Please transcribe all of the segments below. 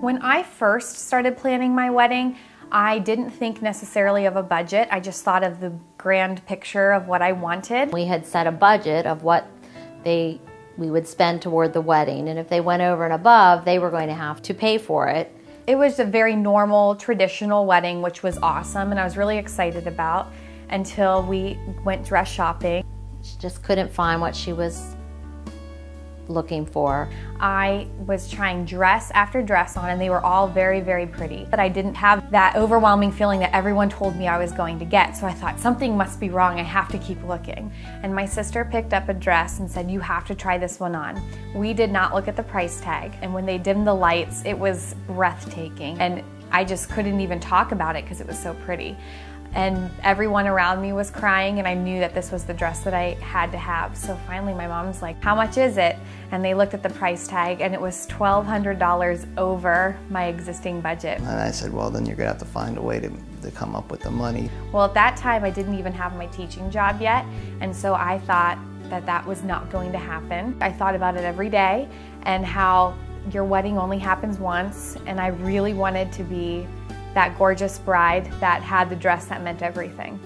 When I first started planning my wedding, I didn't think necessarily of a budget. I just thought of the grand picture of what I wanted. We had set a budget of what we would spend toward the wedding, and if they went over and above, they were going to have to pay for it. It was a very normal, traditional wedding, which was awesome, and I was really excited about until we went dress shopping. She just couldn't find what she was looking for. I was trying dress after dress on, and they were all very, very pretty. But I didn't have that overwhelming feeling that everyone told me I was going to get, so I thought something must be wrong, I have to keep looking. And my sister picked up a dress and said, "You have to try this one on." We did not look at the price tag, and when they dimmed the lights, it was breathtaking. And I just couldn't even talk about it because it was so pretty. And everyone around me was crying, and I knew that this was the dress that I had to have. So finally my mom's like, "How much is it?" And they looked at the price tag, and it was $1,200 over my existing budget. And I said, well, then you're gonna have to find a way to come up with the money. Well, at that time I didn't even have my teaching job yet, and so I thought that that was not going to happen. I thought about it every day and how your wedding only happens once, and I really wanted to be that gorgeous bride that had the dress that meant everything.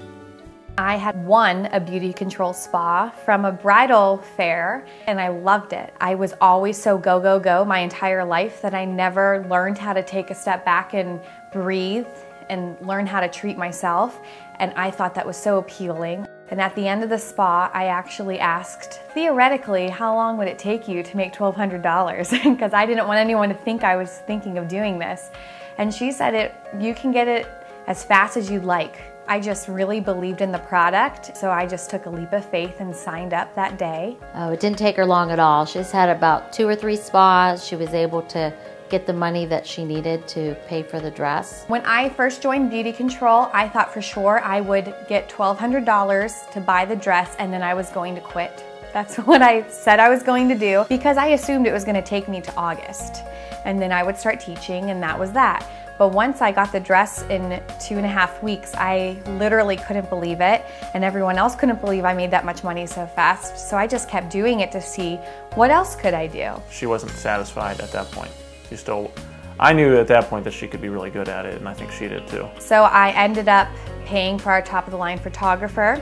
I had won a beauty control spa from a bridal fair, and I loved it. I was always so go, go, go my entire life that I never learned how to take a step back and breathe and learn how to treat myself, and I thought that was so appealing. And at the end of the spa, I actually asked, theoretically, how long would it take you to make $1,200? Because I didn't want anyone to think I was thinking of doing this. And she said, you can get it as fast as you'd like. I just really believed in the product, so I just took a leap of faith and signed up that day. Oh, it didn't take her long at all. She's had about 2 or 3 spas. She was able to get the money that she needed to pay for the dress. When I first joined Beauty Control, I thought for sure I would get $1,200 to buy the dress, and then I was going to quit. That's what I said I was going to do, because I assumed it was going to take me to August. And then I would start teaching, and that was that. But once I got the dress in 2.5 weeks, I literally couldn't believe it, and everyone else couldn't believe I made that much money so fast. So I just kept doing it to see what else could I do. She wasn't satisfied at that point. I knew at that point that she could be really good at it, and I think she did too. So I ended up paying for our top-of-the-line photographer,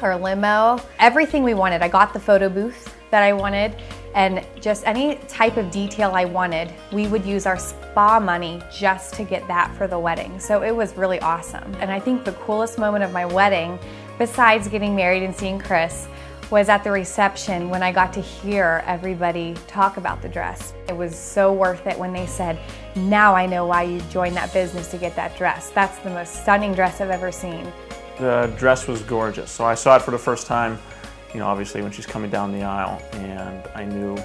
our limo, everything we wanted. I got the photo booth that I wanted, and just any type of detail I wanted, we would use our spa money just to get that for the wedding. So it was really awesome. And I think the coolest moment of my wedding, besides getting married and seeing Chris, was at the reception when I got to hear everybody talk about the dress. It was so worth it when they said, "Now I know why you joined that business to get that dress. That's the most stunning dress I've ever seen." The dress was gorgeous. So I saw it for the first time, you know, obviously when she's coming down the aisle, and I knew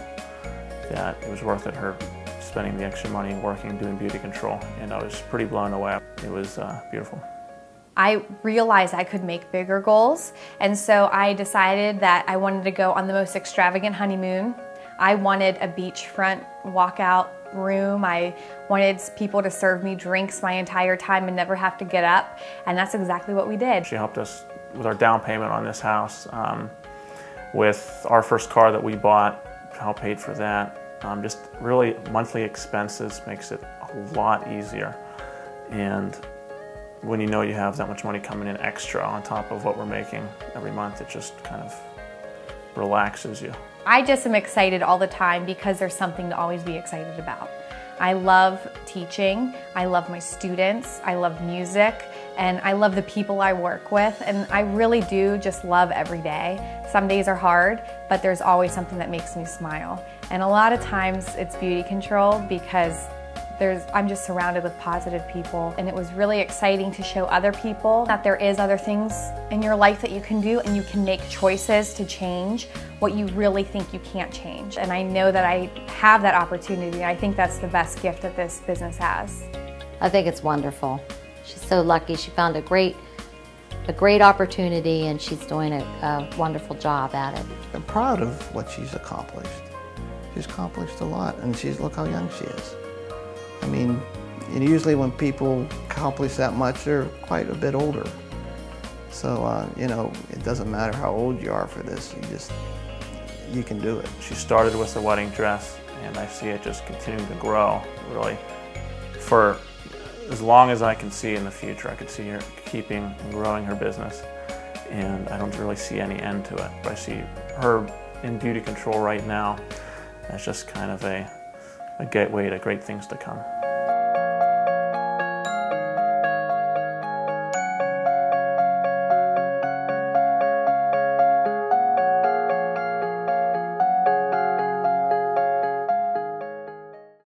that it was worth it, her spending the extra money and working, doing beauty control, and I was pretty blown away. It was beautiful. I realized I could make bigger goals, and so I decided that I wanted to go on the most extravagant honeymoon. I wanted a beachfront walkout room. I wanted people to serve me drinks my entire time and never have to get up, and that's exactly what we did. She helped us with our down payment on this house, with our first car that we bought, helped paid for that. Just really monthly expenses makes it a lot easier, and when you know you have that much money coming in extra on top of what we're making every month, it just kind of relaxes you. I just am excited all the time because there's something to always be excited about. I love teaching, I love my students, I love music, and I love the people I work with, and I really do just love every day. Some days are hard, but there's always something that makes me smile. And a lot of times it's beauty control because I'm just surrounded with positive people, and it was really exciting to show other people that there is other things in your life that you can do, and you can make choices to change what you really think you can't change. And I know that I have that opportunity. I think that's the best gift that this business has. I think it's wonderful. She's so lucky. She found a great opportunity, and she's doing a wonderful job at it. I'm proud of what she's accomplished. She's accomplished a lot, and look how young she is. I mean, usually when people accomplish that much, they're quite a bit older. So, you know, it doesn't matter how old you are for this, you can do it. She started with the wedding dress, and I see it just continuing to grow, really for as long as I can see in the future. I could see her keeping and growing her business, and I don't really see any end to it. But I see her in beauty control right now as just kind of a gateway to great things to come.